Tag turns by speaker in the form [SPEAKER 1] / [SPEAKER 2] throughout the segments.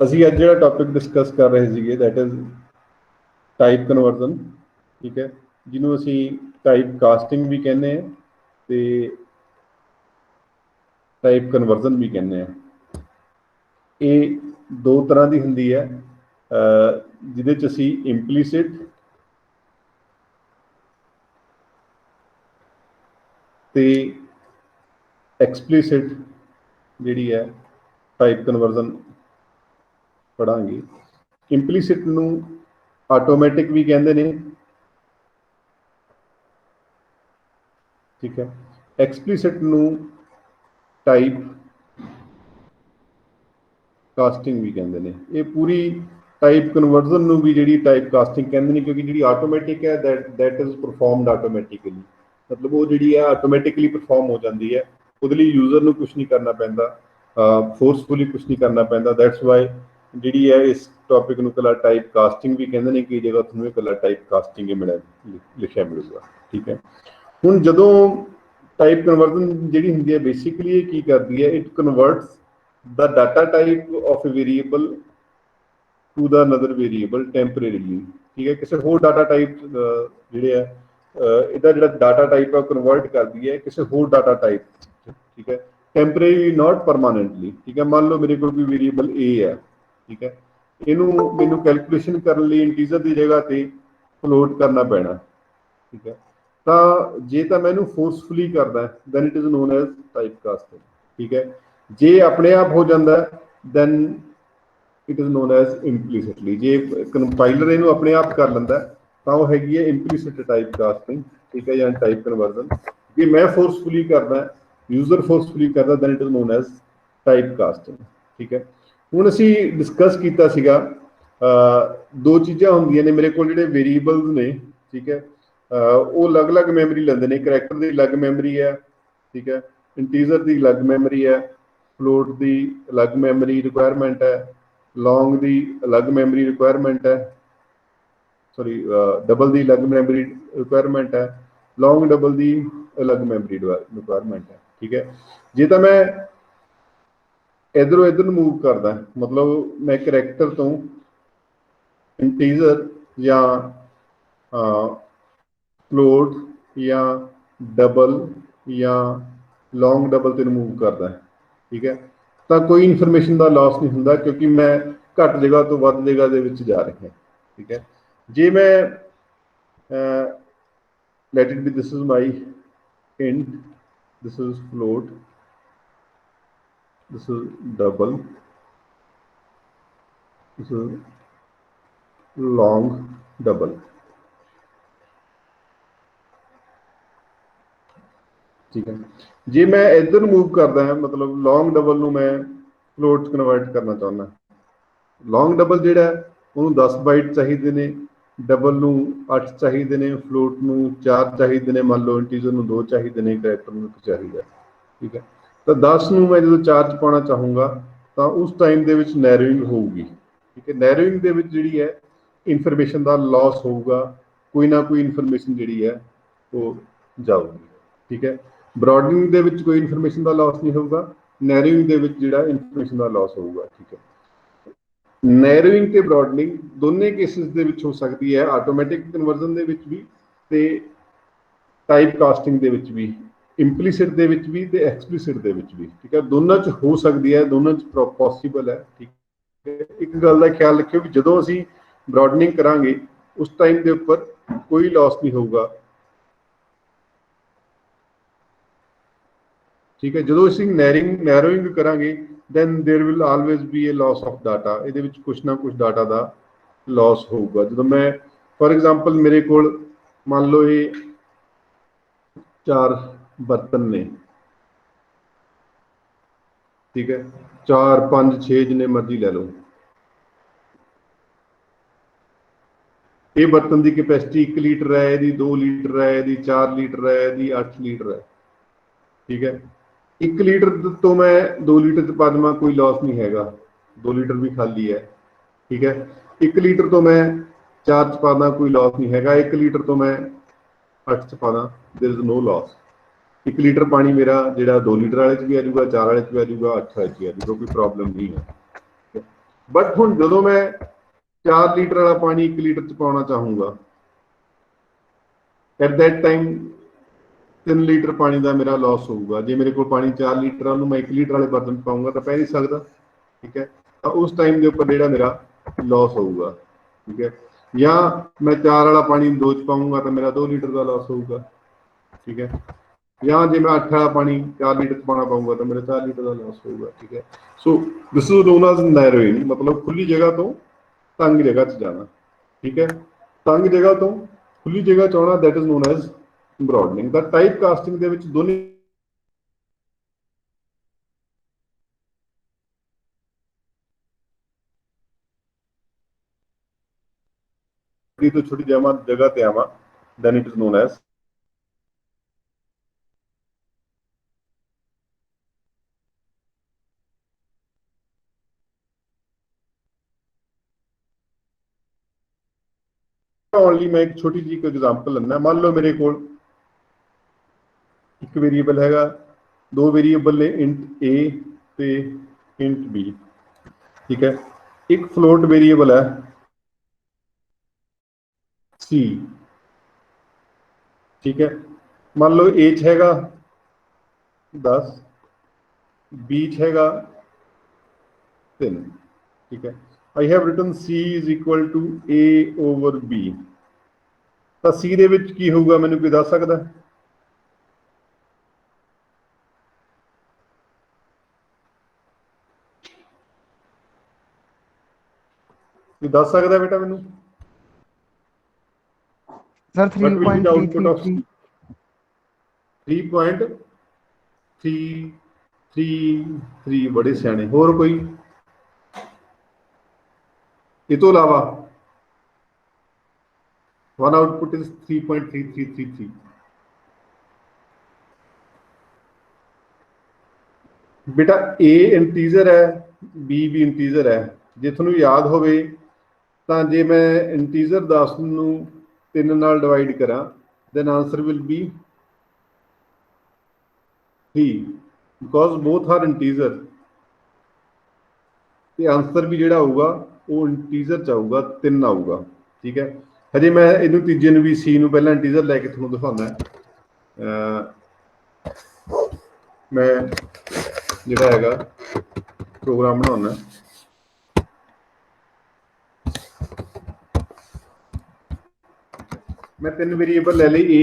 [SPEAKER 1] ਅਸੀਂ ਅੱਜ ਜਿਹੜਾ ਟੌਪਿਕ ਡਿਸਕਸ ਕਰ ਰਹੇ ਸੀਗੇ ਦੈਟ ਇਜ਼ ਟਾਈਪ ਕਨਵਰਜ਼ਨ, ਠੀਕ ਹੈ, ਜਿਹਨੂੰ ਅਸੀਂ ਟਾਈਪ ਕਾਸਟਿੰਗ ਵੀ ਕਹਿੰਦੇ ਹਾਂ ਤੇ ਟਾਈਪ ਕਨਵਰਜ਼ਨ ਵੀ ਕਹਿੰਦੇ ਹਾਂ। ਇਹ ਦੋ ਤਰ੍ਹਾਂ ਦੀ ਹੁੰਦੀ ਹੈ, ਜਿਹਦੇ 'ਚ ਅਸੀਂ ਇੰਪਲੀਸਿਟ ਤੇ ਐਕਸਪਲੀਸਿਟ ਜਿਹੜੀ ਹੈ ਟਾਈਪ ਕਨਵਰਜ਼ਨ ਪੜ੍ਹਾਂਗੇ। ਇੰਪਲੀਸਿਟ ਨੂੰ ਆਟੋਮੈਟਿਕ ਵੀ ਕਹਿੰਦੇ ਨੇ, ਠੀਕ ਹੈ। ਐਕਸਪਲੀਸਿਟ ਨੂੰ ਟਾਈਪ ਕਾਸਟਿੰਗ ਵੀ ਕਹਿੰਦੇ ਨੇ। ਇਹ ਪੂਰੀ ਟਾਈਪ ਕਨਵਰਜ਼ਨ ਨੂੰ ਵੀ ਜਿਹੜੀ ਟਾਈਪ ਕਾਸਟਿੰਗ ਕਹਿੰਦੇ ਨੇ, ਕਿਉਂਕਿ ਜਿਹੜੀ ਆਟੋਮੈਟਿਕ ਹੈ ਦੈਟ ਇਜ਼ ਪਰਫਾਰਮਡ ਆਟੋਮੈਟਿਕਲੀ, ਮਤਲਬ ਉਹ ਜਿਹੜੀ ਹੈ ਆਟੋਮੈਟਿਕਲੀ ਪਰਫਾਰਮ ਹੋ ਜਾਂਦੀ ਹੈ। ਉਹਦੇ ਲਈ ਯੂਜ਼ਰ ਨੂੰ ਕੁਛ ਨਹੀਂ ਕਰਨਾ ਪੈਂਦਾ, ਫੋਰਸਫੁਲੀ ਕੁਛ ਨਹੀਂ ਕਰਨਾ ਪੈਂਦਾ। ਦੈਟਸ ਵਾਈ ਜਿਹੜੀ ਹੈ ਇਸ ਟੌਪਿਕ ਨੂੰ ਇਕੱਲਾ ਟਾਈਪ ਕਾਸਟਿੰਗ ਵੀ ਕਹਿੰਦੇ ਨੇ। ਕਈ ਜਗ੍ਹਾ ਤੁਹਾਨੂੰ ਇਕੱਲਾ ਟਾਈਪ ਕਾਸਟਿੰਗ ਹੀ ਲਿਖਿਆ ਮਿਲੂਗਾ, ਠੀਕ ਹੈ। ਹੁਣ ਜਦੋਂ ਟਾਈਪ ਕਨਵਰਜ਼ਨ ਜਿਹੜੀ ਹੁੰਦੀ ਹੈ ਬੇਸਿਕਲੀ ਇਹ ਕੀ ਕਰਦੀ ਹੈ, it ਕਨਵਰਟਸ the data type of a variable to the another variable temporarily, ठीक है। ਕਿਸੇ ਹੋਰ ਡਾਟਾ ਟਾਈਪ ਜਿਹੜੇ ਹੈ ਇਹਦਾ ਜਿਹੜਾ ਡਾਟਾ ਟਾਈਪ ਹੈ ਕਨਵਰਟ ਕਰਦੀ ਹੈ ਕਿਸੇ ਹੋਰ ਡਾਟਾ ਟਾਈਪ, ਠੀਕ ਹੈ, ਟੈਂਪਰੇਰੀ ਨਾਟ ਪਰਮਾਨੈਂਟਲੀ, ਠੀਕ ਹੈ। ਮੰਨ ਲਓ ਮੇਰੇ ਕੋਲ ਕੋਈ ਵੇਰੀਏਬਲ a ਹੈ, ਠੀਕ ਹੈ, ਇਹਨੂੰ ਮੈਨੂੰ ਕੈਲਕੂਲੇਸ਼ਨ ਕਰਨ ਲਈ ਇੰਟੀਜ਼ਰ ਦੀ ਜਗ੍ਹਾ ਤੇ ਫਲੋਟ ਕਰਨਾ ਪੈਣਾ, ਠੀਕ ਹੈ। ਤਾਂ ਜੇ ਤਾਂ ਮੈਂ ਇਹਨੂੰ ਫੋਰਸਫੁਲੀ ਕਰਦਾ then it is known as type casting, ਠੀਕ ਹੈ। ਜੇ ਆਪਣੇ ਆਪ ਹੋ ਜਾਂਦਾ then it is known as implicitly. ਜੇ ਕੰਪਾਈਲਰ ਇਹਨੂੰ ਆਪਣੇ ਆਪ ਕਰ ਲੈਂਦਾ ਤਾਂ ਉਹ ਹੈਗੀ ਹੈ ਇੰਪਲੀਸਿਟ ਟਾਈਪ ਕਾਸਟਿੰਗ, ਠੀਕ ਹੈ, ਜਾਂ ਟਾਈਪ ਕਨਵਰਜ਼ਨ। ਜੇ ਮੈਂ ਫੋਰਸਫੁਲੀ ਕਰਦਾ, ਯੂਜ਼ਰ ਫੋਰਸਫੁਲੀ ਕਰਦਾ, then it is known as type casting, ਠੀਕ ਹੈ। ਹੁਣ ਅਸੀਂ ਡਿਸਕਸ ਕੀਤਾ ਸੀਗਾ ਦੋ ਚੀਜ਼ਾਂ ਹੁੰਦੀਆਂ ਨੇ ਮੇਰੇ ਕੋਲ, ਜਿਹੜੇ ਵੇਰੀਏਬਲਸ ਨੇ, ਠੀਕ ਹੈ, ਉਹ ਅਲੱਗ-ਅਲੱਗ ਮੈਮਰੀ ਲੈਂਦੇ ਨੇ। ਕਰੈਕਟਰ ਦੀ ਅਲੱਗ ਮੈਮਰੀ ਹੈ, ਠੀਕ ਹੈ, ਇੰਟੀਜ਼ਰ ਦੀ ਅਲੱਗ ਮੈਮਰੀ ਹੈ, ਫਲੋਟ ਦੀ ਅਲੱਗ ਮੈਮਰੀ ਰਿਕੁਆਇਰਮੈਂਟ ਹੈ, ਲੌਂਗ ਦੀ ਅਲੱਗ ਮੈਮਰੀ ਰਿਕੁਆਇਰਮੈਂਟ ਹੈ, ਸੌਰੀ ਡਬਲ ਦੀ ਅਲੱਗ ਮੈਮਰੀ ਰਿਕੁਆਇਰਮੈਂਟ ਹੈ, ਲੌਂਗ ਡਬਲ ਦੀ ਅਲੱਗ ਮੈਮਰੀ ਰਿਕੁਆਇਰਮੈਂਟ ਹੈ, ਠੀਕ ਹੈ। ਜੇ ਤਾਂ ਮੈਂ ਇੱਧਰੋਂ ਇੱਧਰ ਨੂੰ ਮੂਵ ਕਰਦਾ, ਮਤਲਬ ਮੈਂ ਕਰੈਕਟਰ ਤੋਂ ਇੰਟੀਜ਼ਰ ਜਾਂ ਫਲੋਟ ਜਾਂ ਡਬਲ ਜਾਂ ਲੌਂਗ ਡਬਲ ਤੇ ਮੂਵ ਕਰਦਾ, ਠੀਕ ਹੈ, ਤਾਂ ਕੋਈ ਇਨਫੋਰਮੇਸ਼ਨ ਦਾ ਲਾਸ ਨਹੀਂ ਹੁੰਦਾ, ਕਿਉਂਕਿ ਮੈਂ ਘੱਟ ਜਗ੍ਹਾ ਤੋਂ ਵੱਧ ਜਗ੍ਹਾ ਦੇ ਵਿੱਚ ਜਾ ਰਿਹਾ, ਠੀਕ ਹੈ। ਜੇ ਮੈਂ let it be this is my int, this is float, this is double, this is long double, ठीक है। जे मैं इधर मूव करता है, मतलब लॉन्ग डबल ਨੂੰ मैं फ्लोट कन्वर्ट करना चाहता, लॉन्ग डबल ਜਿਹੜਾ ਉਹਨੂੰ 10 ਬਾਈਟ ਚਾਹੀਦੇ ਨੇ, ਡਬਲ ਨੂੰ 8 ਚਾਹੀਦੇ ਨੇ, ਫਲੋਟ ਨੂੰ 4 ਚਾਹੀਦੇ ਨੇ, ਮੰਨ ਲਓ ਇੰਟੀਜ਼ਰ ਨੂੰ 2 ਚਾਹੀਦੇ ਨੇ, ਕਰੈਕਟਰ ਨੂੰ 1 ਚਾਹੀਦਾ, ਠੀਕ ਹੈ। ਤਾਂ 10 ਨੂੰ ਮੈਂ ਜਦੋਂ 4 ਚ ਪਾਉਣਾ ਚਾਹੂੰਗਾ ਤਾਂ ਉਸ ਟਾਈਮ ਦੇ ਵਿੱਚ ਨੈਰੋਇੰਗ ਹੋਊਗੀ, ਠੀਕ ਹੈ। ਨੈਰੋਇੰਗ ਦੇ ਵਿੱਚ ਜਿਹੜੀ ਹੈ ਇਨਫੋਰਮੇਸ਼ਨ ਦਾ ਲਾਸ ਹੋਊਗਾ, ਕੋਈ ਨਾ ਕੋਈ ਇਨਫੋਰਮੇਸ਼ਨ ਜਿਹੜੀ ਹੈ ਉਹ ਜਾਊਗੀ, ਠੀਕ ਹੈ। ਬਰੋਡਨਿੰਗ ਦੇ ਵਿੱਚ ਕੋਈ ਇਨਫੋਰਮੇਸ਼ਨ ਦਾ ਲਾਸ ਨਹੀਂ ਹੋਊਗਾ, ਨੈਰੋਇੰਗ ਦੇ ਵਿੱਚ ਜਿਹੜਾ ਇਨਫੋਰਮੇਸ਼ਨ ਦਾ ਲਾਸ ਹੋਊਗਾ, ਠੀਕ ਹੈ। ਨੈਰੋਇੰਗ ਤੇ ਬਰੋਡਨਿੰਗ ਦੋਨੇ ਕੇਸਿਸ ਦੇ ਵਿੱਚ ਹੋ ਸਕਦੀ ਹੈ, ਆਟੋਮੈਟਿਕ ਕਨਵਰਜ਼ਨ ਦੇ ਵਿੱਚ ਵੀ ਤੇ ਟਾਈਪ ਕਾਸਟਿੰਗ ਦੇ ਵਿੱਚ ਵੀ, ਇੰਪਲੀਸਿਟ ਦੇ ਵਿੱਚ ਵੀ ਤੇ ਐਕਸਪਲੀਸਿਟ ਦੇ ਵਿੱਚ ਵੀ, ਠੀਕ ਹੈ। ਦੋਨਾਂ 'ਚ ਹੋ ਸਕਦੀ ਹੈ, ਦੋਨਾਂ 'ਚ ਪੋਸੀਬਲ ਹੈ, ਠੀਕ ਹੈ। ਇੱਕ ਗੱਲ ਦਾ ਖਿਆਲ ਰੱਖਿਓ ਵੀ ਜਦੋਂ ਅਸੀਂ ਬਰੋਡਨਿੰਗ ਕਰਾਂਗੇ ਉਸ ਟਾਈਮ ਦੇ ਉੱਪਰ ਕੋਈ ਲਾਸ ਨਹੀਂ ਹੋਊਗਾ, ਠੀਕ ਹੈ। ਜਦੋਂ ਅਸੀਂ ਨੈਰੋਇੰਗ ਕਰਾਂਗੇ ਦੈਨ ਦੇਰ will always B A loss of data, ਇਹਦੇ ਵਿੱਚ ਕੁਛ ਨਾ ਕੁਛ ਡਾਟਾ ਦਾ ਲਾਸ ਹੋਊਗਾ। ਜਦੋਂ ਮੈਂ ਫॉर एग्जांपल ਮੇਰੇ ਕੋਲ ਮੰਨ ਲਓ ਇਹ 4 ਬਰਤਨ ਨੇ, ਠੀਕ ਹੈ, 4 5 6 ਜਿੰਨੇ ਮਰਜ਼ੀ ਲੈ ਲਓ। ਇਹ ਬਰਤਨ ਦੀ ਕੈਪੈਸਿਟੀ 1 ਲੀਟਰ ਹੈ, ਇਹਦੀ 2 ਲੀਟਰ ਹੈ, ਇਹਦੀ 4 ਲੀਟਰ ਹੈ, ਇਹਦੀ 8 ਲੀਟਰ ਹੈ, ਠੀਕ ਹੈ। 1 ਲੀਟਰ ਤੋਂ ਮੈਂ 2 ਲੀਟਰ ਚ ਪਾ ਦੇਵਾਂ, ਕੋਈ ਲਾਸ ਨਹੀਂ ਹੈਗਾ, 2 ਲੀਟਰ ਵੀ ਖਾਲੀ ਹੈ, ਠੀਕ ਹੈ। 1 ਲੀਟਰ ਤੋਂ ਮੈਂ 4 ਚ ਪਾ ਦਾਂ, ਕੋਈ ਲਾਸ ਨਹੀਂ ਹੈਗਾ। 1 ਲੀਟਰ ਤੋਂ ਮੈਂ 8 ਚ ਪਾ ਦਾਂ, there is no loss. 1 litre ਪਾਣੀ ਮੇਰਾ ਜਿਹੜਾ 2 ਲੀਟਰ ਵਾਲੇ ਚ ਵੀ ਆ ਜਾਊਗਾ, 4 ਵਾਲੇ ਚ ਵੀ ਆ ਜਾਊਗਾ, 8 ਵਾਲੇ ਚ ਵੀ ਆ ਜਾਊਗਾ, ਕੋਈ ਪ੍ਰੋਬਲਮ ਨਹੀਂ ਹੈ, बट हुण जदों मैं 4 लीटर वाला पानी 1 लीटर च पाउणा चाहूँगा, एट दैट टाइम 3 लीटर पानी का मेरा लॉस होगा। जे मेरे को पानी 4 लीटर है, मैं 1 लीटर वाले बर्तन च पाऊंगा तो पै नहीं सकता, ठीक है। तो उस टाइम के उपर जो मेरा लॉस होगा, ठीक है। या मैं 4 वाला पानी 2 च पाऊंगा तो मेरा 2 लीटर का लॉस होगा, ठीक है। या जे मैं 8 वाला पानी 4 लीटर पाना पाऊंगा तो मेरा 4 लीटर का लॉस होगा, ठीक है। So this is known as narrowing, मतलब खुली जगह तो तंग जगह च जाना, ठीक है। तंग जगह तो खुली जगह च आना, that is known as broadening. The type casting ਦੇ ਵਿੱਚ ਦੋਨੇ ਤੋਂ ਛੋਟੀ ਜਗ੍ਹਾ ਤੇ ਆਵਾਂ, then it is known as only. मैं एक छोटी जी एग्जांपल लेना, मान लो मेरे को एक वेरिएबल हैगा, 2 वेरिएबल ने इंट ए ते इंट बी, ठीक है। एक फ्लोट वेरिएबल है सी, ठीक है। मान लो ए च हैगा 10, बी च हैगा 3, ठीक है। I have written C is equal to A over B, ਤਾਂ ਸੀ ਦੇ ਵਿੱਚ ਕੀ ਹੋਊਗਾ ਮੈਨੂੰ ਕੋਈ ਦੱਸ ਸਕਦਾ? ਕੋਈ ਦੱਸ ਸਕਦਾ ਬੇਟਾ ਮੈਨੂੰ?
[SPEAKER 2] सर 3.333
[SPEAKER 1] 3.333 बड़े सियाने। होर कोई ਇਹ ਤੋਂ ਇਲਾਵਾ? One output is 3.3333। बेटा ए इंटीजर है, बी भी इंटीजर है। जे ਤੁਹਾਨੂੰ याद ਹੋਵੇ ਤਾਂ ਜੇ ਮੈਂ ਇੰਟੀਜ਼ਰ 10 ਨੂੰ 3 ਨਾਲ ਡਿਵਾਈਡ ਕਰਾਂ, then answer will be 3 because both are integer, ਤੇ ਆਨਸਰ ਵੀ ਜਿਹੜਾ ਆਊਗਾ ਉਹ ਇੰਟੀਜ਼ਰ ਚ ਆਊਗਾ, 3 ਆਊਗਾ, ਠੀਕ ਹੈ। ਹਜੇ ਮੈਂ ਇਹਨੂੰ ਤੀਜੇ ਨੂੰ ਵੀ ਸੀ ਨੂੰ ਪਹਿਲਾਂ ਇੰਟੀਜ਼ਰ ਲੈ ਕੇ ਤੁਹਾਨੂੰ ਦਿਖਾਉਂਦਾ। ਮੈਂ ਜਿਹੜਾ ਹੈਗਾ ਪ੍ਰੋਗਰਾਮ ਬਣਾਉਣਾ, मैं 3 वेरिएबल ले ली ए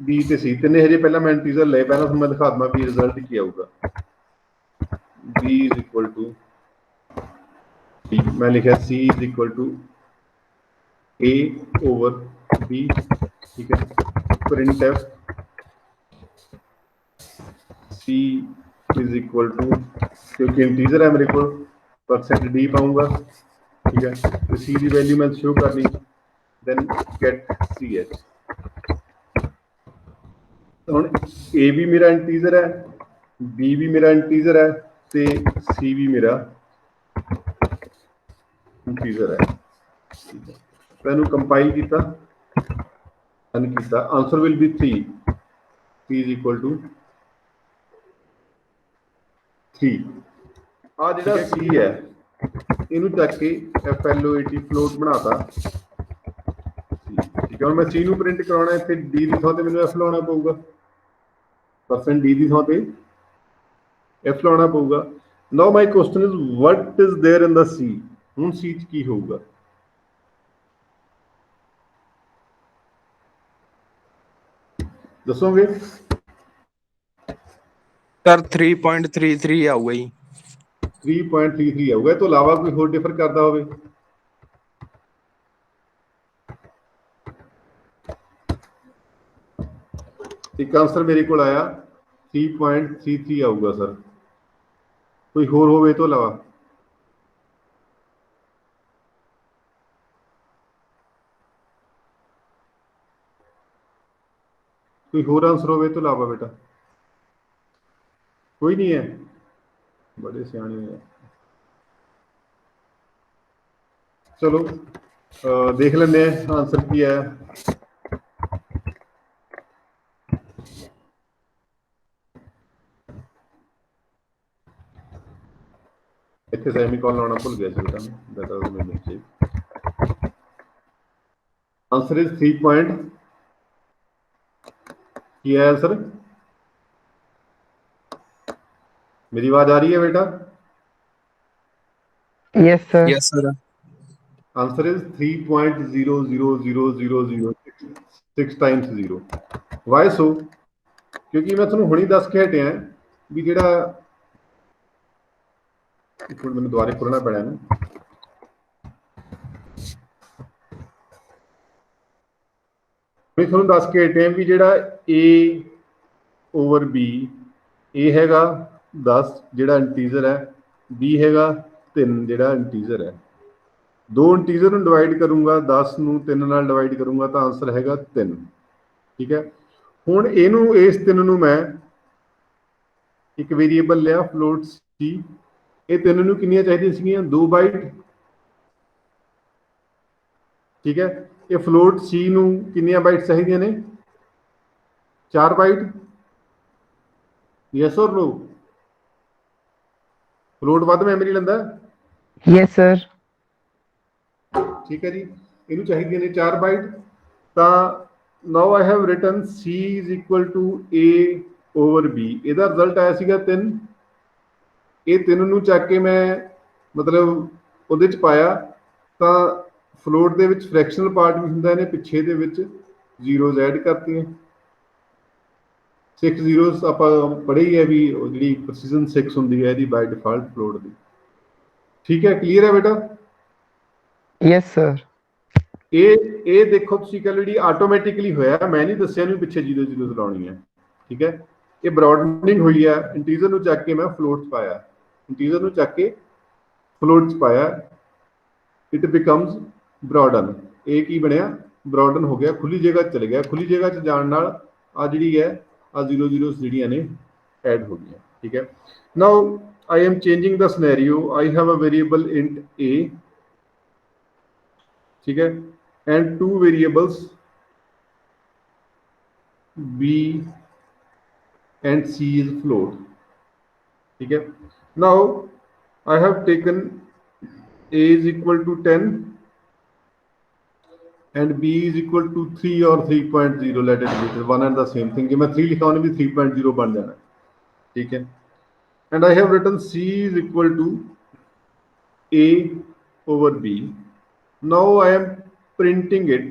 [SPEAKER 1] बी ते सी, तिने हजे पहला मैं इंटीजर ले, पहला मैं दिखा दूँ भी रिजल्ट की आऊगा। बी इज इक्वल टू, मैं लिखा C is equal to A over B, ठीक है। Print F C is equal to, क्योंकि इंटीजर है मेरे को परसेंट डी पाऊंगा, ठीक है। तो सी की वैल्यू मैं शो करनी, then get ch। ਹੁਣ ए भी मेरा इंटीजर है, बी भी मेरा इंटीजर है, ਤੇ सी भी मेरा इंटीजर है। मैंने कंपाइल किया, रन किया, answer will be 3, p is equal to 3। आ ਜਿਹੜਾ सी है ਇਹਨੂੰ ਚੱਕ ਕੇ FLOAT फ्लोट बनाता, ठीक है। ਹੁਣ मैं सी ਨੂੰ ਪ੍ਰਿੰਟ ਕਰਾਉਣਾ, ਇੱਥੇ d ਦੀ ਥਾਂ ਤੇ ਮੈਨੂੰ f ਲਾਉਣਾ ਪਊਗਾ, परसेंट d ਦੀ ਥਾਂ ਤੇ f ਲਾਉਣਾ ਪਊਗਾ। Now my question is what is there in the c। ਹੁਣ c ਚ ਕੀ ਹੋਊਗਾ? ਦੱਸੋਗੇ?
[SPEAKER 2] सर 3.33 ਆਊਗਾ ਜੀ।
[SPEAKER 1] 3.33 ਆਊਗਾ। ਇਹ ਤੋਂ ਇਲਾਵਾ ਕੋਈ ਹੋਰ ਡਿਫਰ ਕਰਦਾ ਹੋਵੇ? ਇੱਕ ਆਨਸਰ ਮੇਰੇ ਕੋਲ ਆਇਆ 3.33 ਆਊਗਾ ਸਰ। ਕੋਈ ਹੋਰ ਹੋਵੇ ਇਹ ਤੋਂ ਇਲਾਵਾ? कोई होर आंसर होवे तो इलावा बेटा? कोई नहीं है? बड़े सियाने हैं। चलो देख लेंगे आंसर की है। ਇੱਥੇ ਸੈਮੀਕੋਲਨ ਲਾਉਣਾ ਭੁੱਲ ਗਿਆ ਸੀ ਬੇਟਾ, that was my mistake. Answer is 3 point, ਕੀ ਹੈ आंसर? मेरी आवाज आ रही है बेटा?
[SPEAKER 3] Yes, sir.
[SPEAKER 2] Yes, sir.
[SPEAKER 1] Answer is 3.000006 times 0. Why so? क्योंकि मैं ਤੁਹਾਨੂੰ ਹੁਣੀ ਦੱਸ ਕੇ ਹਟਿਆ ਵੀ ਜਿਹੜਾ ਇੱਕ ਮਿੰਟ ਮੈਨੂੰ ਦੁਬਾਰੇ ਖੋਲਣਾ ਪੈਣਾ ਇਹਨੂੰ। ਮੈਂ ਤੁਹਾਨੂੰ ਦੱਸ ਕੇ ਹਟਿਆ ਵੀ ਜਿਹੜਾ a over b, a ਹੈਗਾ 10 ਜਿਹੜਾ ਇੰਟੀਜ਼ਰ ਹੈ, b ਹੈਗਾ 3 ਜਿਹੜਾ ਇੰਟੀਜ਼ਰ ਹੈ। ਦੋ ਇੰਟੀਜ਼ਰ ਨੂੰ ਡਿਵਾਈਡ ਕਰੂੰਗਾ, 10 ਨੂੰ 3 ਨਾਲ ਡਿਵਾਈਡ ਕਰੂੰਗਾ ਤਾਂ ਆਂਸਰ ਹੈਗਾ 3। ਠੀਕ ਹੈ, ਹੁਣ ਇਹਨੂੰ ਇਸ 3 ਨੂੰ ਮੈਂ ਇੱਕ ਵੇਰੀਏਬਲ ਲਿਆ ਫਲੋਟ ਸੀ, ਇਹ 3 ਨੂੰ ਕਿੰਨੀਆਂ ਚਾਹੀਦੀਆਂ ਸੀਗੀਆਂ? 2 ਬਾਈਟ। ਠੀਕ ਹੈ, ਇਹ ਫਲੋਟ ਸੀ ਨੂੰ ਕਿੰਨੀਆਂ ਬਾਈਟ ਚਾਹੀਦੀਆਂ ਨੇ? 4 ਬਾਈਟ। ਯੈਸ ਔਰ ਨੋ? ਫਲੋਟ ਵੱਧ ਮੈਮਰੀ ਲੈਂਦਾ?
[SPEAKER 3] Yes, sir.
[SPEAKER 1] ਠੀਕ ਹੈ ਜੀ, ਇਹਨੂੰ ਚਾਹੀਦੀਆਂ ਨੇ 4 ਬਾਈਟ। ਤਾਂ now I have written c is equal to a over b। ਇਹਦਾ ਰਿਜ਼ਲਟ ਆਇਆ ਸੀਗਾ 3। ਇਹ 3 ਨੂੰ ਚੱਕ ਕੇ ਮੈਂ ਮਤਲਬ ਉਹਦੇ ਚ ਪਾਇਆ ਤਾਂ ਫਲੋਟ ਦੇ ਵਿੱਚ ਫ੍ਰੈਕਸ਼ਨਲ ਪਾਰਟ ਵੀ ਹੁੰਦਾ, ਇਹਨੇ ਪਿੱਛੇ ਦੇ ਵਿੱਚ ਜ਼ੀਰੋਜ਼ ਐਡ ਕਰਤੀਆਂ। 6 ਜ਼ੀਰੋਜ਼ ਆਪਾਂ ਪੜ੍ਹੇ ਹੀ ਹੈ ਵੀ ਉਹ ਜਿਹੜੀ ਪ੍ਰੈਸੀਜਨ 6 ਹੁੰਦੀ ਹੈ ਇਹਦੀ ਬਾਈ ਡਿਫਾਲਟ ਫਲੋਟ ਦੀ। ਠੀਕ ਹੈ, ਕਲੀਅਰ ਹੈ ਬੇਟਾ?
[SPEAKER 3] Yes, sir.
[SPEAKER 1] ਇਹ ਦੇਖੋ ਤੁਸੀਂ ਕਹ ਲਓ ਜਿਹੜੀ ਆਟੋਮੈਟਿਕਲੀ ਹੋਇਆ, ਮੈਂ ਨਹੀਂ ਦੱਸਿਆ ਇਹਨੂੰ ਪਿੱਛੇ 0 0 ਲਾਉਣੀ ਹੈ। ਠੀਕ ਹੈ, ਇਹ ਬ੍ਰੌਡਨਿੰਗ ਹੋਈ ਹੈ, ਇੰਟੀਜ਼ਰ ਨੂੰ ਚੱਕ ਕੇ ਮੈਂ ਫਲੋਟ 'ਚ ਪਾਇਆ, ਇੰਟੀਜ਼ਰ ਨੂੰ ਚੱਕ ਕੇ ਫਲੋਟ 'ਚ ਪਾਇਆ, ਇਟ ਬਿਕਮਸ ਬ੍ਰੌਡਨ। ਇਹ ਕੀ ਬਣਿਆ? ਬ੍ਰੌਡਨ ਹੋ ਗਿਆ, ਖੁੱਲੀ ਜਗ੍ਹਾ 'ਚ ਚਲੇ ਗਿਆ। ਖੁੱਲੀ ਜਗ੍ਹਾ 'ਚ ਜਾਣ ਨਾਲ ਆ ਜਿਹੜੀ ਹੈ ਆ 0 0 ਜਿਹੜੀਆਂ ਨੇ ਐਡ ਹੋ ਗਈਆਂ। ਠੀਕ ਹੈ, now I am changing the scenario. I have a variable int a, ठीक है, and 2 variables b and c is float. ठीक है, now I have taken a is equal to 10 and b is equal to 3 or 3.0, let it be one and the same thing। मैं 3 लिखा भी 3.0 बन जाना। ठीक है, and I have written c is equal to a over b। now I am printing it,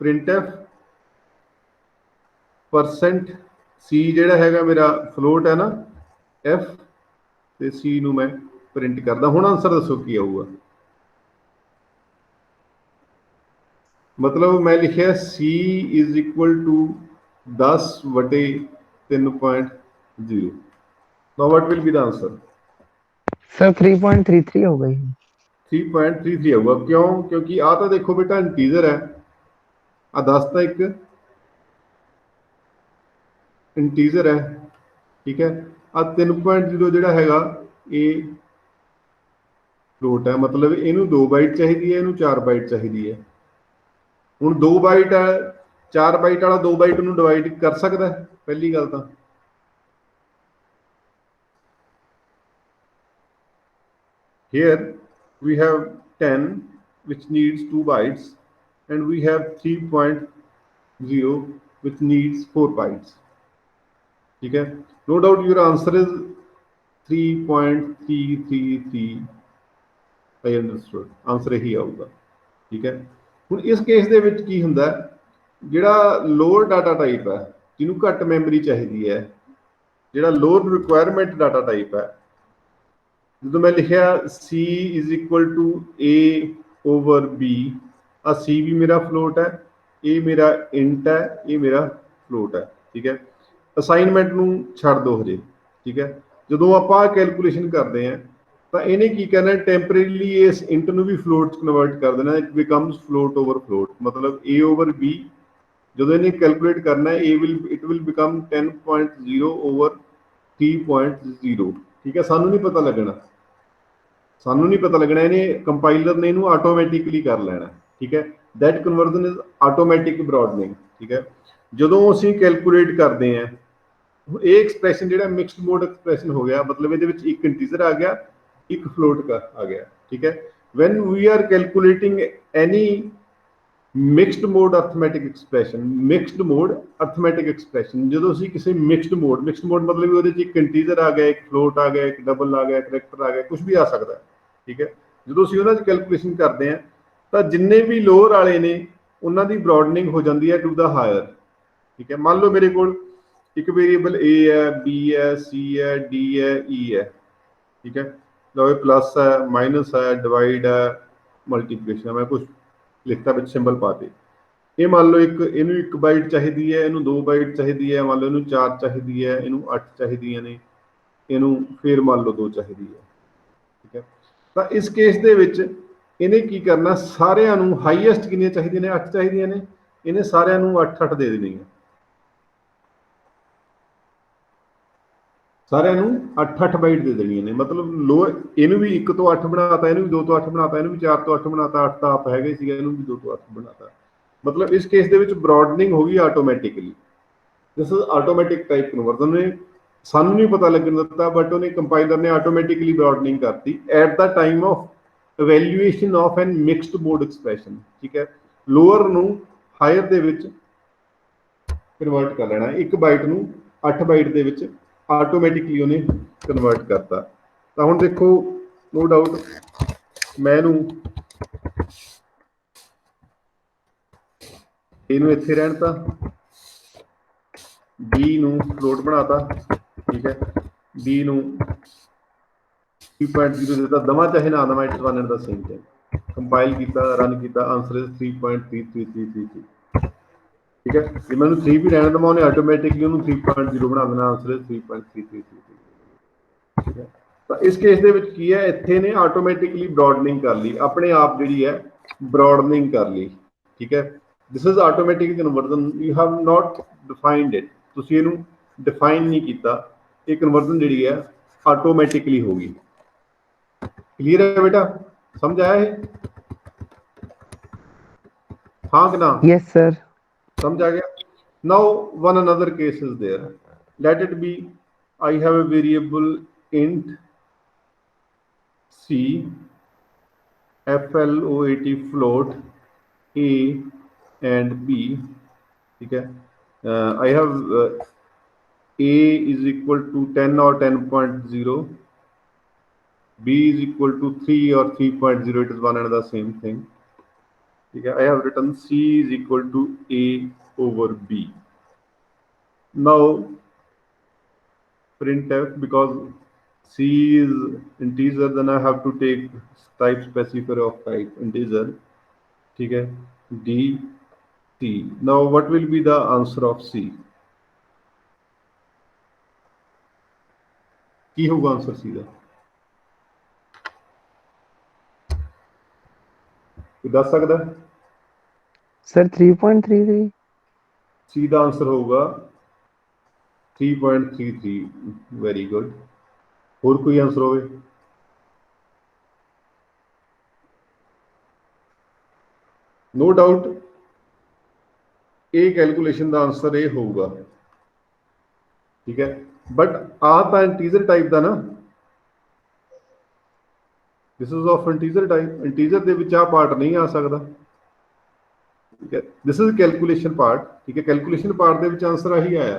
[SPEAKER 1] printf percent c ਜਿਹੜਾ ਹੈਗਾ ਮੇਰਾ ਫਲੋਟ ਹੈ ਨਾ f, ਤੇ c ਨੂੰ ਮੈਂ ਪ੍ਰਿੰਟ ਕਰਦਾ। ਹੁਣ ਆਨਸਰ ਦੱਸੋ ਕੀ ਆਊਗਾ? ਮਤਲਬ ਮੈਂ ਲਿਖਿਆ c is equal to 10/3.0। now what will be the answer?
[SPEAKER 3] Sir, 3.33 हो गई।
[SPEAKER 1] 3.33 ਆਊਗਾ। ਕਿਉਂ? ਕਿਉਂਕਿ ਆ ਤਾਂ ਦੇਖੋ ਬੇਟਾ ਇੰਟੀਜ਼ਰ ਹੈ, ਆ 10 ਤਾਂ ਇੱਕ ਇੰਟੀਜ਼ਰ ਹੈ। ਠੀਕ ਹੈ, ਆ 3.0 ਜਿਹੜਾ ਹੈਗਾ ਇਹ ਫਲੋਟ ਹੈ, ਮਤਲਬ ਇਹਨੂੰ 2 ਬਾਈਟ ਚਾਹੀਦੀ ਹੈ, ਇਹਨੂੰ 4 ਬਾਈਟ ਚਾਹੀਦੀ ਹੈ। ਹੁਣ 2 ਬਾਈਟ ਹੈ, 4 ਬਾਈਟ ਵਾਲਾ 2 ਬਾਈਟ ਨੂੰ ਡਿਵਾਈਡ ਕਰ ਸਕਦਾ ਪਹਿਲੀ ਗੱਲ ਤਾਂ। Here we have 10 which needs 2 bytes and we have 3.0 which needs 4 bytes। ठीक है, no doubt your answer is 3.333। I understood, answer यही आऊगा। ठीक है, ਹੁਣ ਇਸ ਕੇਸ ਦੇ ਵਿੱਚ ਕੀ ਹੁੰਦਾ, ਜਿਹੜਾ ਲੋਅਰ ਡਾਟਾ ਟਾਈਪ ਹੈ ਜਿਹਨੂੰ ਘੱਟ ਮੈਮਰੀ ਚਾਹੀਦੀ ਹੈ, ਜਿਹੜਾ ਲੋਅਰ ਰਿਕੁਆਇਰਮੈਂਟ ਡਾਟਾ ਟਾਈਪ ਹੈ, ਜਦੋਂ ਮੈਂ ਲਿਖਿਆ c is equal to a over b, ਆ c ਵੀ ਮੇਰਾ ਫਲੋਟ ਹੈ, ਇਹ ਮੇਰਾ ਇੰਟ ਹੈ, ਇਹ ਮੇਰਾ ਫਲੋਟ ਹੈ। ਠੀਕ ਹੈ, ਅਸਾਈਨਮੈਂਟ ਨੂੰ ਛੱਡ ਦਿਓ ਹਜੇ। ਠੀਕ ਹੈ, ਜਦੋਂ ਆਪਾਂ ਕੈਲਕੂਲੇਸ਼ਨ ਕਰਦੇ ਹਾਂ ਤਾਂ ਇਹਨੇ ਕੀ ਕਰਨਾ, ਟੈਂਪਰੇਰੀਲੀ ਇਸ ਇੰਟ ਨੂੰ ਵੀ ਫਲੋਟ 'ਚ ਕਨਵਰਟ ਕਰ ਦੇਣਾ, it becomes float over float. ਮਤਲਬ a over b ਜਦੋਂ ਇਹਨੇ ਕੈਲਕੂਲੇਟ ਕਰਨਾ ਇਟ ਵਿਲ ਬਿਕਮ 10.0 over 3.0। ਠੀਕ ਹੈ, ਸਾਨੂੰ ਨਹੀਂ ਪਤਾ ਲੱਗਣਾ, ਇਹਨੇ ਕੰਪਾਈਲਰ ਨੇ ਇਹਨੂੰ ਆਟੋਮੈਟਿਕਲੀ ਕਰ ਲੈਣਾ। ਠੀਕ ਹੈ, ਦੈਟ ਕਨਵਰਜ਼ਨ ਇਜ਼ ਆਟੋਮੈਟਿਕ ਬ੍ਰੌਡਨਿੰਗ। ਠੀਕ ਹੈ, ਜਦੋਂ ਅਸੀਂ ਕੈਲਕੂਲੇਟ ਕਰਦੇ ਹਾਂ ਇਹ ਐਕਸਪ੍ਰੈਸ਼ਨ ਜਿਹੜਾ ਮਿਕਸਡ ਮੋਡ ਐਕਸਪ੍ਰੈਸ਼ਨ ਹੋ ਗਿਆ, ਮਤਲਬ ਇਹਦੇ ਵਿੱਚ ਇੱਕ ਇੰਟੀਜ਼ਰ ਆ ਗਿਆ एक फ्लोट का आ गया, ठीक है। When we are calculating any mixed mode arithmetic expression, mixed mode arithmetic expression, ਜਦੋਂ ਅਸੀਂ ਕਿਸੇ ਮਿਕਸਡ ਮੋਡ ਮਤਲਬ ਵੀ ਉਹਦੇ 'ਚ ਇੱਕ ਇੰਟੀਜ਼ਰ ਆ ਗਿਆ, ਇੱਕ ਫਲੋਟ ਆ ਗਿਆ, ਇੱਕ ਡਬਲ ਆ ਗਿਆ, ਕਰੈਕਟਰ ਆ ਗਿਆ, ਕੁਝ ਵੀ ਆ ਸਕਦਾ, ਠੀਕ ਹੈ। ਜਦੋਂ ਅਸੀਂ ਉਹਨਾਂ 'ਚ ਕੈਲਕੂਲੇਸ਼ਨ ਕਰਦੇ ਹਾਂ ਤਾਂ ਜਿੰਨੇ ਵੀ ਲੋਅਰ ਵਾਲੇ ਨੇ ਉਹਨਾਂ ਦੀ ਬ੍ਰੌਡਨਿੰਗ ਹੋ ਜਾਂਦੀ ਹੈ ਟੂ ਦਾ ਹਾਇਰ, ਠੀਕ ਹੈ। ਮੰਨ ਲਓ ਮੇਰੇ ਕੋਲ ਇੱਕ ਵੇਰੀਏਬਲ A ਹੈ, B ਹੈ, C ਹੈ, D ਹੈ, E ਹੈ, ਠੀਕ ਹੈ। ਲਓ ਇਹ ਪਲੱਸ ਹੈ, ਮਾਈਨਸ ਹੈ, ਡਿਵਾਈਡ ਹੈ, ਮਲਟੀਪਲੀਕੇਸ਼ਨ ਹੈ, ਮੈਂ ਕੁਝ ਲਿਖਤਾ ਵਿੱਚ ਸਿੰਬਲ ਪਾ ਦੇ। ਇਹ ਮੰਨ ਲਓ ਇੱਕ ਇਹਨੂੰ 1 ਬਾਈਟ ਚਾਹੀਦੀ ਹੈ, ਇਹਨੂੰ 2 ਬਾਈਟ ਚਾਹੀਦੀ ਹੈ, ਮੰਨ ਲਓ ਇਹਨੂੰ 4 ਚਾਹੀਦੀ ਹੈ, ਇਹਨੂੰ 8 ਚਾਹੀਦੀਆਂ ਨੇ, ਇਹਨੂੰ ਫਿਰ ਮੰਨ ਲਓ 2 ਚਾਹੀਦੀ ਹੈ, ਠੀਕ ਹੈ। ਤਾਂ ਇਸ ਕੇਸ ਦੇ ਵਿੱਚ ਇਹਨੇ ਕੀ ਕਰਨਾ, ਸਾਰਿਆਂ ਨੂੰ ਹਾਈਐਸਟ ਕਿੰਨੀਆਂ ਚਾਹੀਦੀਆਂ ਨੇ, 8 ਚਾਹੀਦੀਆਂ ਨੇ, ਇਹਨੇ ਸਾਰਿਆਂ ਨੂੰ 8 ਦੇ ਦੇਣੀ ਹੈ, ਸਾਰਿਆਂ ਨੂੰ 8 ਬਾਈਟ ਦੇ ਦੇਣੀਆਂ ਨੇ। ਮਤਲਬ ਲੋ ਇਹਨੂੰ ਵੀ 1 ਤੋਂ 8 ਬਣਾਤਾ, ਇਹਨੂੰ ਵੀ 2 ਤੋਂ 8 ਬਣਾਤਾ, ਇਹਨੂੰ ਵੀ 4 ਤੋਂ 8 ਬਣਾਤਾ, 8 ਤਾਂ ਆਪ ਹੈਗੇ ਸੀਗਾ, ਇਹਨੂੰ ਵੀ 2 ਤੋਂ 8 ਬਣਾਤਾ। ਮਤਲਬ ਇਸ ਕੇਸ ਦੇ ਵਿੱਚ ਬ੍ਰੌਡਨਿੰਗ ਹੋ ਗਈ automatically. This is automatic type conversion ਨੇ ਸਾਨੂੰ ਨਹੀਂ ਪਤਾ ਲੱਗਣ ਦਿੱਤਾ, ਬਟ ਉਹਨੇ ਕੰਪਾਈਲਰ ਨੇ ਆਟੋਮੈਟਿਕਲੀ ਬ੍ਰੌਡਨਿੰਗ ਕਰਤੀ at the time of evaluation of N mixed mode expression, ਠੀਕ ਹੈ। ਲੋਅਰ ਨੂੰ ਹਾਇਰ ਦੇ ਵਿੱਚ ਕਨਵਰਟ ਕਰ ਲੈਣਾ, 1 ਬਾਈਟ ਨੂੰ 8 ਬਾਈਟ ਦੇ ਵਿੱਚ ਆਟੋਮੈਟਿਕਲੀ ਉਹਨੇ ਕਨਵਰਟ ਕਰਤਾ। ਤਾਂ ਹੁਣ ਦੇਖੋ, ਨੋ ਡਾਊਟ ਮੈਂ ਇਹਨੂੰ ਇੱਥੇ ਰਹਿਣ ਤਾ, B ਨੂੰ ਫਲੋਟ ਬਣਾਤਾ, ਠੀਕ ਹੈ, B ਨੂੰ 3.0 ਦਿੱਤਾ, ਦਵਾਂ ਚਾਹੇ ਨਾ ਦਵਾਂ, it's one and the same thing. Compile ਕੀਤਾ, ਰਨ ਕੀਤਾ, ਆਨਸਰ ਇਜ਼ 3.3333, ਠੀਕ ਹੈ। ਜੇ ਮੈਨੂੰ 3 ਵੀ ਰਹਿਣ ਦੇਵਾਂ, ਉਹਨੇ ਆਟੋਮੈਟਿਕਲੀ ਉਹਨੂੰ 3.0 ਬਣਾ ਦੇਣਾ, ਆਨਸਰ ਇਜ਼ 3.3333, ਠੀਕ ਹੈ। ਤਾਂ ਇਸ ਕੇਸ ਦੇ ਵਿੱਚ ਕੀ ਹੈ, ਇੱਥੇ ਨੇ ਆਟੋਮੈਟਿਕਲੀ ਬ੍ਰੌਡਨਿੰਗ ਕਰ ਲਈ, ਆਪਣੇ ਆਪ ਜਿਹੜੀ ਹੈ ਬ੍ਰੌਡਨਿੰਗ ਕਰ ਲਈ, ਠੀਕ ਹੈ। This is automatic conversion, you have not defined it, ਤੁਸੀਂ ਇਹਨੂੰ ਡਿਫਾਈਨ ਨਹੀਂ ਕੀਤਾ, ਇਹ ਕਨਵਰਜ਼ਨ ਜਿਹੜੀ ਹੈ ਆਟੋਮੈਟਿਕਲੀ ਹੋ ਗਈ। क्लियर है बेटा, समझ आया है? हाँ कि ना?
[SPEAKER 3] Yes, sir.
[SPEAKER 1] समझ आ गया। Now one another case is there. Let it be, I have a variable int c float float a and b, ठीक है। I have a is equal to 10 or 10.0, B is equal to 3 or 3.0, it is one and the same thing, ठीक है। I have written C is equal to A over B. Now printf, because C is integer, then I have to take type specifier of type integer, ठीक है, D C. Now what will be the answer of C? की होगा answer C का? दस सकता है
[SPEAKER 3] sir 3.33।
[SPEAKER 1] सी का answer होगा 3.33। Very good. और कोई आंसर हो? नो डाउट ये कैलकुलेशन का आंसर ये होगा, ठीक है। बट आ तो इंटीजर टाइप का ना, this is of integer type, integer के विच आ पार्ट नहीं आ सकता, ठीक है। दिस इज कैलकुलेशन पार्ट, ठीक है। कैलकुलेशन पार्ट के विच आंसर आही आया,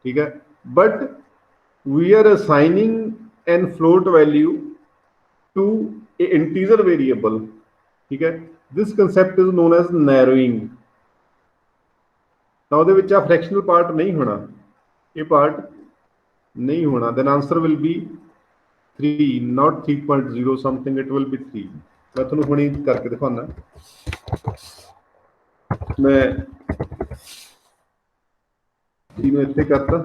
[SPEAKER 1] ठीक है। But we are assigning an float value to a integer variable, ठीक है। This concept is known as narrowing. तो ਉਹਦੇ ਵਿੱਚ ਆ फ्रैक्शनल पार्ट नहीं होना, ये पार्ट नहीं होना, then answer will be 3, not 3.0 something, it will be 3। मैं ਤੁਹਾਨੂੰ ਹੁਣੀ ਕਰਕੇ ਦਿਖਾਉਣਾ, मैं ਇਹਨੂੰ ਇੱਥੇ ਕਰਤਾ,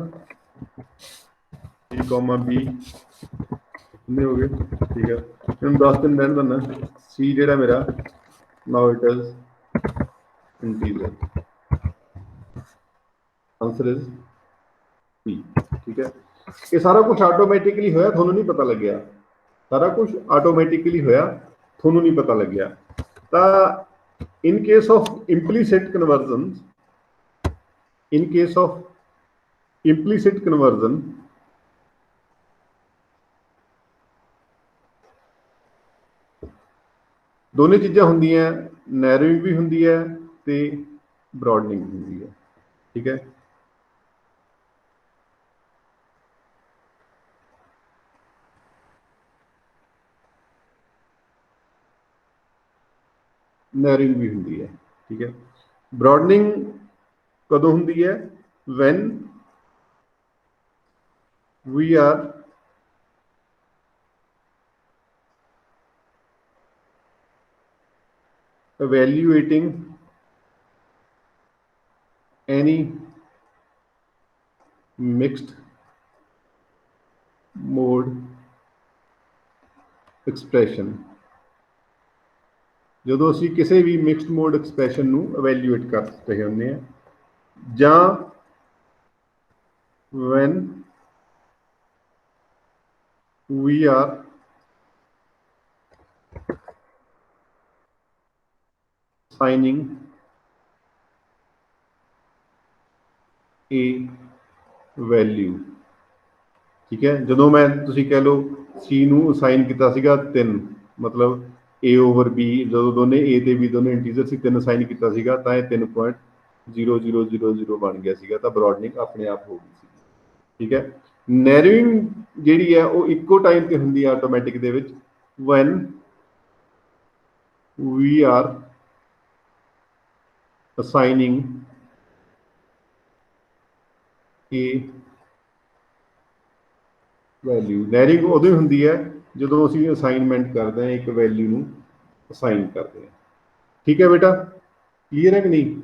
[SPEAKER 1] A, B कितने हो गए, ठीक है। मैं 10 दिन रहने देना, C ਜਿਹੜਾ ਮੇਰਾ now it is integer, answer is C, ठीक है। ये सारा कुछ ऑटोमैटिकली होया, थोनों नहीं पता लग गया, सारा कुछ ऑटोमैटिकली होया, थोनों नहीं पता लग गया। तो in case of implicit conversion, in case of implicit conversion, ਦੋਨੇ ਚੀਜ਼ਾਂ ਹੁੰਦੀਆਂ, ਨੈਰੋਇੰਗ ਵੀ ਹੁੰਦੀ ਹੈ ਤੇ ਬ੍ਰੌਡਨਿੰਗ ਵੀ ਹੁੰਦੀ ਹੈ। ਠੀਕ ਹੈ, ਨੈਰੋਇੰਗ ਵੀ ਹੁੰਦੀ ਹੈ। ਠੀਕ ਹੈ, ਬ੍ਰੌਡਨਿੰਗ ਕਦੋਂ ਹੁੰਦੀ ਹੈ? When we are evaluating any mixed mode expression। ਜਦੋਂ ਅਸੀਂ ਕਿਸੇ ਵੀ ਮਿਕਸਡ ਮੋਡ ਐਕਸਪ੍ਰੈਸ਼ਨ ਨੂੰ ਇਵੈਲੂਏਟ ਕਰ ਰਹੇ ਹੁੰਦੇ ਹਾਂ, ਜਾਂ when we are assigning a value। ਠੀਕ ਹੈ, ਜਦੋਂ ਮੈਂ ਤੁਸੀਂ ਕਹਿ ਲਓ C ਨੂੰ ਅਸਾਈਨ ਕੀਤਾ ਸੀਗਾ 3, ਮਤਲਬ A over B, ਜਦੋਂ ਦੋਨੇ A ਤੇ B ਦੋਨੇ ਇੰਟੀਜ਼ਰ ਸੀ, 3 ਅਸਾਈਨ ਕੀਤਾ ਸੀਗਾ ਤਾਂ ਇਹ 3.0000 ਬਣ ਗਿਆ ਸੀਗਾ, ਤਾਂ ਬ੍ਰੌਡਨਿੰਗ ਆਪਣੇ ਆਪ ਹੋ ਗਈ ਸੀ। ਠੀਕ ਹੈ, ਨੈਰੋਇੰਗ ਜਿਹੜੀ ਹੈ ਉਹ ਇੱਕੋ ਟਾਈਮ ਤੇ ਹੁੰਦੀ ਹੈ ਆਟੋਮੈਟਿਕ ਦੇ ਵਿੱਚ, when we are assigning a value. Narrowing ਉਦੋਂ ਹੀ ਹੁੰਦੀ ਹੈ ਜਦੋਂ ਅਸੀਂ ਅਸਾਈਨਮੈਂਟ ਕਰਦੇ ਹਾਂ, ਇੱਕ ਵੈਲਿਊ ਨੂੰ ਅਸਾਈਨ ਕਰਦੇ ਹਾਂ। ਠੀਕ ਹੈ ਬੇਟਾ, ਕਲੀਅਰ ਹੈ ਕਿ ਨਹੀਂ?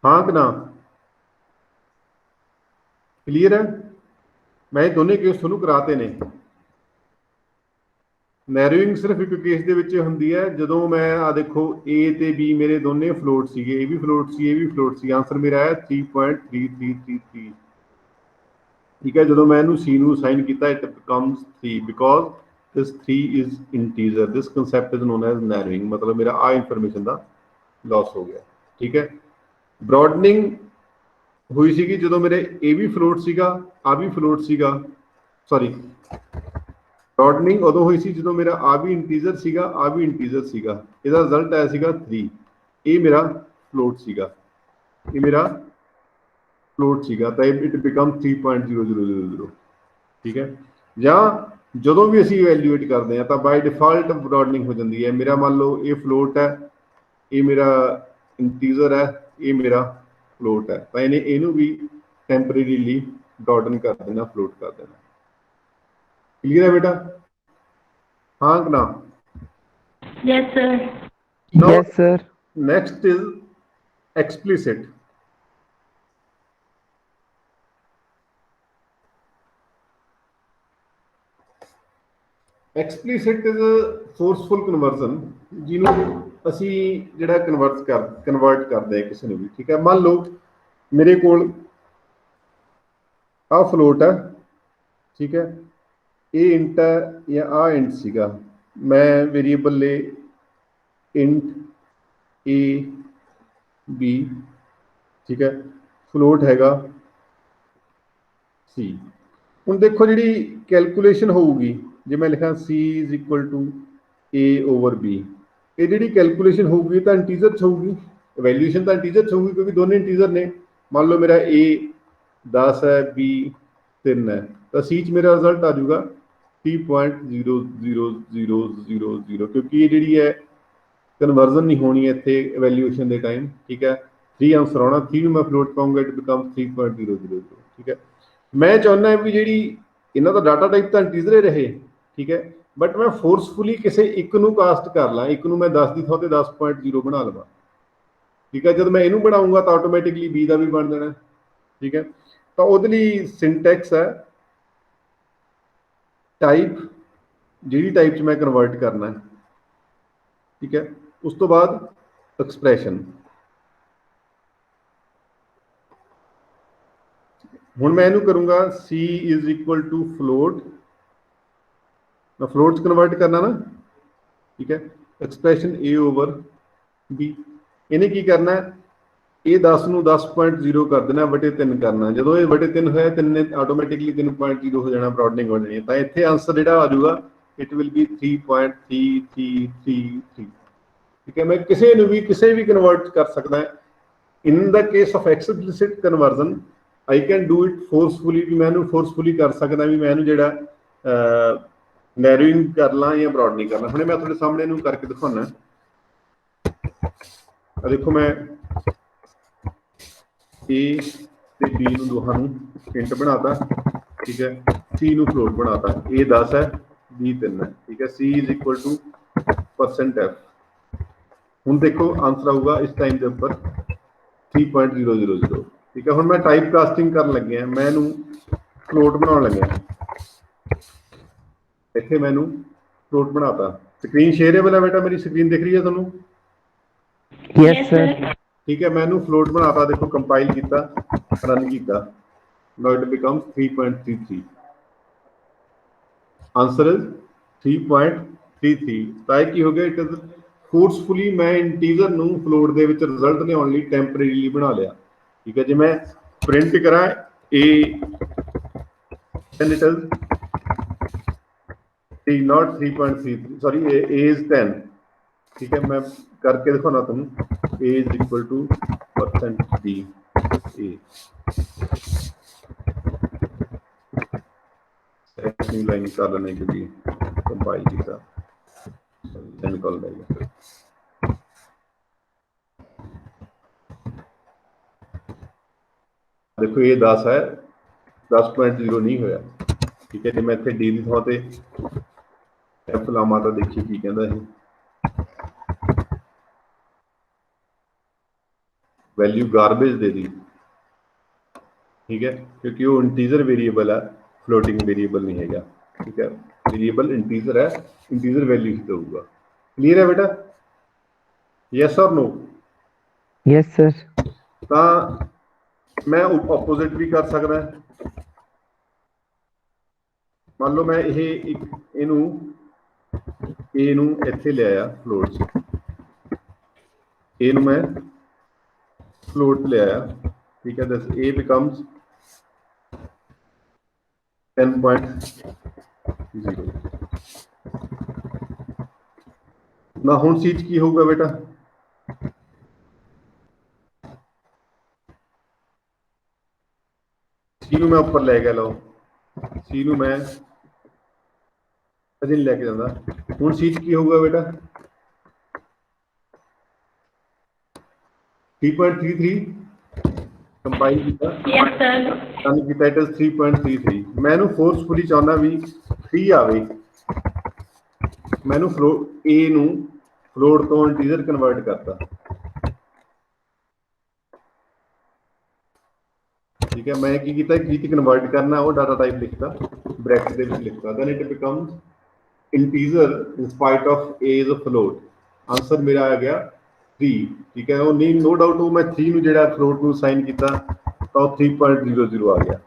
[SPEAKER 1] ਹਾਂ ਕਿ ਨਾ? ਕਲੀਅਰ ਹੈ? ਮੈਂ ਇਹ ਦੋਨੇ ਕੇਸ ਤੁਹਾਨੂੰ ਕਰਾਤੇ ਨੇ। ਨੈਰੋਇੰਗ ਸਿਰਫ ਇੱਕ ਕੇਸ ਦੇ ਵਿੱਚ ਹੁੰਦੀ ਹੈ, ਜਦੋਂ ਮੈਂ ਆ ਦੇਖੋ A ਤੇ B ਮੇਰੇ ਦੋਨੇ ਫਲੋਟ ਸੀਗੇ, ਇਹ ਵੀ ਫਲੋਟ ਸੀ, ਇਹ ਵੀ ਫਲੋਟ ਸੀ, ਆਂਸਰ ਮੇਰਾ ਹੈ 3.3333। ਠੀਕ ਹੈ, ਜਦੋਂ ਮੈਂ ਇਹਨੂੰ C ਨੂੰ ਅਸਾਈਨ ਕੀਤਾ, it becomes 3 because this 3 is integer। this concept is known as narrowing, ਮਤਲਬ ਮੇਰਾ ਆ ਇਨਫੋਰਮੇਸ਼ਨ ਦਾ ਲਾਸ ਹੋ ਗਿਆ। ਠੀਕ ਹੈ, ਬ੍ਰੌਡਨਿੰਗ ਹੋਈ ਸੀਗੀ ਜਦੋਂ ਮੇਰੇ A ਵੀ ਫਲੋਟ ਸੀਗਾ, ਆ ਵੀ ਫਲੋਟ ਸੀਗਾ, ਸੌਰੀ ਬ੍ਰੌਡਨਿੰਗ ਉਦੋਂ ਹੋਈ ਸੀ ਜਦੋਂ ਮੇਰਾ ਆ ਵੀ ਇੰਟੀਜ਼ਰ ਸੀਗਾ, ਆ ਵੀ ਇੰਟੀਜ਼ਰ ਸੀਗਾ, ਇਹਦਾ ਰਿਜ਼ਲਟ ਆਇਆ ਸੀਗਾ 3। ਇਹ ਮੇਰਾ ਫਲੋਟ ਸੀਗਾ, ਇਹ ਮੇਰਾ ਫਲੋਟ ਸੀਗਾ, ਤਾਂ ਇਟ ਬਿਕਮ 3.0000। ਠੀਕ ਹੈ, ਜਾਂ ਜਦੋਂ ਵੀ ਅਸੀਂ ਇਵੈਲੂਏਟ ਕਰਦੇ ਹਾਂ ਤਾਂ ਬਾਈ ਡਿਫਾਲਟ ਬ੍ਰੌਡਨਿੰਗ ਹੋ ਜਾਂਦੀ ਹੈ। ਮੇਰਾ ਮੰਨ ਲਓ ਇਹ ਫਲੋਟ ਹੈ, ਇਹ ਮੇਰਾ ਇੰਟੀਜ਼ਰ ਹੈ, ਇਹ ਮੇਰਾ ਫਲੋਟ ਹੈ, ਤਾਂ ਇਹਨੂੰ ਵੀ ਟੈਂਪਰੇਰੀਲੀ ਬ੍ਰੌਡਨ ਕਰ ਦੇਣਾ, ਫਲੋਟ ਕਰ ਦੇਣਾ। क्लियर है बेटा? हाँ कि ना?
[SPEAKER 4] Yes sir.
[SPEAKER 1] Now,
[SPEAKER 3] Yes sir.
[SPEAKER 1] next is explicit। explicit is a forceful conversion, ਜਿਹਨੂੰ ਅਸੀਂ ਜਿਹੜਾ ਕਨਵਰਟ ਕਰਦੇ ਹਾਂ ਕਿਸੇ ਨੂੰ ਵੀ। ਠੀਕ ਹੈ, ਮੰਨ ਲਓ ਮੇਰੇ ਕੋਲ ਆ ਫਲੋਟ ਹੈ, ਠੀਕ ਹੈ, ਇਹ ਇੰਟ ਹੈ ਜਾਂ ਆ ਇੰਟ ਸੀਗਾ, ਮੈਂ ਵੇਰੀਏਬਲ ਲੈ ਇੰਟ A B, ਠੀਕ ਹੈ, ਫਲੋਟ ਹੈਗਾ C। ਹੁਣ ਦੇਖੋ ਜਿਹੜੀ ਕੈਲਕੂਲੇਸ਼ਨ ਹੋਊਗੀ, ਜੇ ਮੈਂ ਲਿਖਾਂ C is equal to A over B, ਇਹ ਜਿਹੜੀ ਕੈਲਕੂਲੇਸ਼ਨ ਹੋਊਗੀ ਤਾਂ ਇੰਟੀਜ਼ਰ 'ਚ ਹੋਊਗੀ, ਵੈਲਿਊਏਸ਼ਨ ਤਾਂ ਇੰਟੀਜ਼ਰ 'ਚ ਹੋਊਗੀ ਕਿਉਂਕਿ ਦੋਨੇ ਇੰਟੀਜ਼ਰ ਨੇ। ਮੰਨ ਲਓ ਮੇਰਾ A 10 ਹੈ, B 3 ਹੈ, ਤਾਂ C 'ਚ ਮੇਰਾ ਰਿਜ਼ਲਟ ਆ ਜਾਊਗਾ 3.00000, ਕਿਉਂਕਿ ਇਹ ਜਿਹੜੀ ਹੈ ਕਨਵਰਜ਼ਨ ਨਹੀਂ ਹੋਣੀ ਇੱਥੇ ਇਵੈਲੂਏਸ਼ਨ ਦੇ ਟਾਈਮ। ਠੀਕ ਹੈ, 3 ਆਂਸਰ ਆਉਣਾ, 3 ਨੂੰ ਮੈਂ ਫਲੋਟ ਪਾਉਂਗਾ, ਇਟ ਬਿਕਮ 3.000। ਠੀਕ ਹੈ, ਮੈਂ ਚਾਹੁੰਦਾ ਵੀ ਜਿਹੜੀ ਇਹਨਾਂ ਦਾ ਡਾਟਾ ਟਾਈਪ ਤਾਂ ਇੰਟੀਜ਼ਰ ਹੀ ਰਹੇ। ਠੀਕ ਹੈ, ਬਟ ਮੈਂ ਫੋਰਸਫੁਲੀ ਕਿਸੇ ਇੱਕ ਨੂੰ ਕਾਸਟ ਕਰ ਲਾਂ, ਇੱਕ ਨੂੰ ਮੈਂ 10 ਦੀ ਥਾਂ ਤੇ 10.0 ਬਣਾ ਲਵਾਂ। ਠੀਕ ਹੈ, ਜਦ ਮੈਂ ਇਹਨੂੰ ਬਣਾਉਂਗਾ ਤਾਂ ਆਟੋਮੈਟਿਕਲੀ B ਦਾ ਵੀ ਬਣ ਜਾਣਾ। ਠੀਕ ਹੈ, ਤਾਂ ਉਹਦੇ ਲਈ ਸਿੰਟੈਕਸ ਹੈ ਟਾਈਪ, ਜਿਹੜੀ ਟਾਈਪ 'ਚ ਮੈਂ ਕਨਵਰਟ ਕਰਨਾ। ਠੀਕ ਹੈ, ਉਸ ਤੋਂ ਬਾਅਦ ਐਕਸਪ੍ਰੈਸ਼ਨ। ਹੁਣ ਮੈਂ ਇਹਨੂੰ ਕਰੂੰਗਾ C is equal to float, ਮੈਂ ਫਲੋਟ 'ਚ ਕਨਵਰਟ ਕਰਨਾ ਨਾ। ਠੀਕ ਹੈ, ਐਕਸਪ੍ਰੈਸ਼ਨ A over B, ਇਹਨੇ ਕੀ ਕਰਨਾ, ਇਹ 10 ਨੂੰ 10.0 ਕਰ ਦੇਣਾ, ਵਟੇ 3 ਕਰਨਾ। ਜਦੋਂ ਇਹ ਵਟੇ 3 ਹੋਇਆ, 3 ਨੇ ਆਟੋਮੈਟਿਕਲੀ 3.0 ਹੋ ਜਾਣਾ, ਬ੍ਰੌਡਨਿੰਗ ਹੋ ਜਾਣੀ ਹੈ। ਤਾਂ ਇੱਥੇ ਆਂਸਰ ਜਿਹੜਾ ਆ ਜਾਊਗਾ इट विल बी 3.3333। ठीक है, मैं किसी ਨੂੰ ਵੀ ਕਿਸੇ ਵੀ ਕਨਵਰਟ ਕਰ ਸਕਦਾ। In the case of explicit conversion I can do it forcefully, भी मैं फोर्सफुली कर सकदा भी मैं ਜਿਹੜਾ नैरोइंग कर ਲਾਂ ਜਾਂ ब्रॉडनिंग कर ਲਾਂ। ਹੁਣੇ ਮੈਂ ਤੁਹਾਡੇ ਸਾਹਮਣੇ ਇਹਨੂੰ ਕਰਕੇ ਦਿਖਾਉਣਾ। देखो मैं ए ਤੇ B ਨੂੰ ਦੋਹਾਂ ਨੂੰ ਇੰਟ ਬਣਾਤਾ। ठीक है, C ਨੂੰ फ्लोट ਬਣਾਤਾ। A 10 है, B 3 है। ठीक है, C is equal to %f। ਹੁਣ देखो आंसर आऊगा इस टाइम के उपर 3.000। ठीक है, ਹੁਣ मैं टाइप कास्टिंग कर लगे, मैं ਇਹਨੂੰ फ्लोट बनाने लगे। ਇੱਥੇ ਮੈਨੂੰ फ्लोट बनाता। स्क्रीन शेयरेबल है बेटा, मेरी स्क्रीन दिख रही है ਤੁਹਾਨੂੰ?
[SPEAKER 3] Yes sir.
[SPEAKER 1] ठीक है, मैं ਇਹਨੂੰ फ्लोट बनाता। देखो कंपाइल किया, रन किया, now it becomes 3.33। Answer is 3.33। ਤਾਂ ਇਹ ਕੀ ਹੋ ਗਿਆ? इट इज फोर्सफुली मैं इंटीजर ਨੂੰ फ्लोट ਦੇ ਵਿੱਚ ਰਿਜ਼ਲਟ ਲਿਆਉਣ ਲਈ ਟੈਂਪਰੇਰੀਲੀ ਬਣਾ ਲਿਆ। ठीक है, ਜੇ मैं प्रिंट करा a then it is not 3.33, sorry a is 10। ठीक है, मैं करके दिखाना तुम। a is equal to %d a। Second line कर लेने के लिए कंपाइल किया, निकल जाएगा। देखो ये 10 है, 10.0 नहीं होया। ठीक है, जो मैं इतने डी की थां ते एफ लावा तो देखिए की कहता है, वैल्यू गारबेज दे दी। ठीक है, क्योंकि वो इंटीजर वेरिएबल है, फ्लोटिंग वेरिएबल नहीं है। ठीक है, वेरिएबल इंटीजर है, इंटीजर वैल्यू ही दूंगा। क्लियर है बेटा? यस और नो?
[SPEAKER 3] Yes sir.
[SPEAKER 1] तो मैं ऑपोजिट भी कर सकता। मान लो मैं ये एक इनू ए नू इत्थे ले आया फ्लोट, ए नू मैं फ्लोट ले आया। ठीक है, दस ए बिकम्स 10.0 ना। हुण सीज की होगा बेटा? सी नू मैं उपर ले गया, लो सी नू मैं अजे नहीं लैके जाता। हुण सीज की होगा बेटा? 3.33 कंपाइल किया,
[SPEAKER 4] Yes, sir.
[SPEAKER 1] डन किया, इट इज 3.33। मैं इहनूं फोर्सफुली चाहना भी 3 आवे। मैं इहनूं फ्लोट ए नूं फ्लोट तो इंटीजर कन्वर्ट करता। ठीक है, मैं की किया, की कन्वर्ट करना, वो डाटा टाइप लिखता, ब्रैकेट दे विच लिखता, then it becomes integer in spite of a is a float. Answer मेरा आ गया 3। ठीक है, वो नहीं, नो डाउट, वो मैं 3 नूं जिहड़ा फ्लोट नूं असाइन किया तो 3.00 आ गया।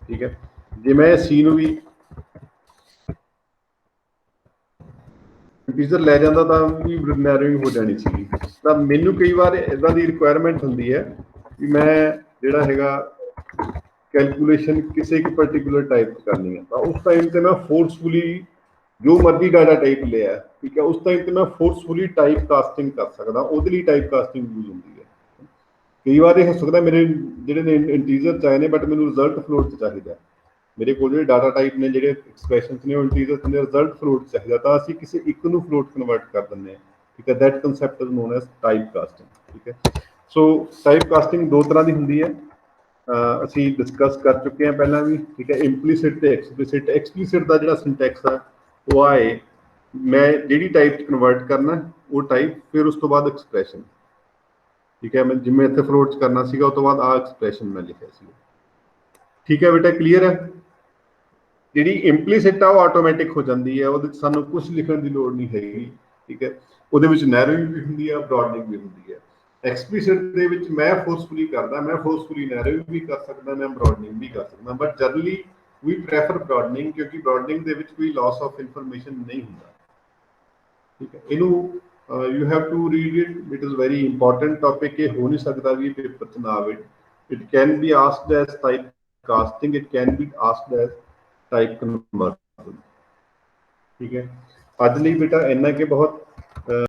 [SPEAKER 1] ठीक है, जे मैं सी नूं भी इंटीजर ले जाता तो भी नैरोइंग हो जानी सी। तो मैनू कई बार इदां दी रिक्वायरमेंट हुंदी है कि मैं जिहड़ा हैगा कैलकुलेशन किसी एक पर्टिकुलर टाइप करनी है, तो उस टाइम से मैं फोर्सफुली जो मर्जी डाटा टाइप लिया। ठीक है, उस टाइम से मैं फोर्सफुली टाइप कास्टिंग कर सकता, ਉਹਦੇ ਲਈ टाइप कास्टिंग यूज होती है। कई बार ये हो सकता मेरे ਜਿਹੜੇ ਨੇ इंटीजर ਚਾਹੇ ਨੇ, बट मैनू रिजल्ट फ्लोट चाहिए। मेरे को जो डाटा टाइप ने, जो एक्सप्रैशनस ने, इंटीजर ने, रिजल्ट फ्लोट चाहिए, तो ਅਸੀਂ ਕਿਸੇ ਇੱਕ ਨੂੰ फ्लोट कन्वर्ट कर ਦਿੰਦੇ हैं। ठीक है, that concept is known as type casting. ठीक है, सो टाइप कास्टिंग दो तरह की होंगी है, ਅਸੀਂ डिस्कस कर चुके हैं पहला भी। ठीक है, इंपलीसिट ते एक्सप्लीसिट। एक्सप्लीसिट का जो सिंटैक्स है वो आए, मैं जी टाइप कन्वर्ट करना वो टाइप, फिर उस तो बाद एक्सप्रैशन। ठीक है, मैं जिम्मे इतने फ्लोट करना सीगा, उस तो बाद आ एक्सप्रैशन मैं लिखा सी। ठीक है बेटा, क्लीयर है? जी इंपलीसिट है वो आटोमैटिक हो जाती है, वो सानू कुछ लिखने की लोड़ नहीं हैगी। ठीक है, वो नैरोइंग भी होंगी है, ब्रॉडनिंग भी होंगी है। एक्सप्लीसिट दे विच मैं फोर्सफुली करदा, मैं फोर्सफुली नैरोइंग भी कर सकदा, मैं ब्रॉडनिंग भी कर सकदा, but generally we prefer broadening, क्योंकि ब्रॉडनिंग दे विच कोई लॉस ऑफ इंफॉर्मेशन नहीं होंदा। ठीक है, इनू you have to read it, it is very important topic. ये हो नहीं सकता भी पेपर च ना आवे। It can be asked as type casting, it can be asked as type conversion. ठीक है, ਅੱਜ ਲਈ ਬੇਟਾ ਇੰਨਾ ਕਿ ਬਹੁਤ